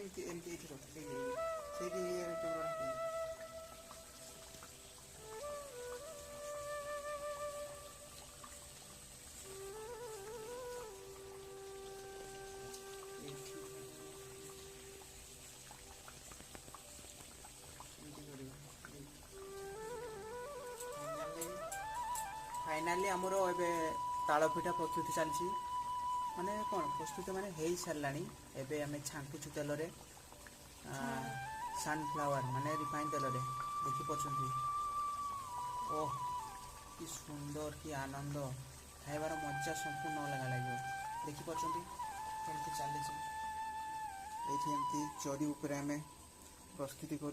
ଏମିତି ଏମିତି ଏଇଠି ରଖି ସେଇଠି କ୍ୟାମେରା फाइनाली आमर ए ताल पिठा प्रस्तुति चलती माने कौन प्रस्तुति माने हो सारानी एवं आम छांकुचु तेल सनफ्लावर माने रिफाइन तेल देखिपुं ओह कि सुंदर कि आनंद खाइबार मजा संपूर्ण अलग लगे देखिपुं केमती चली चरी उपर आम प्रस्तुति कर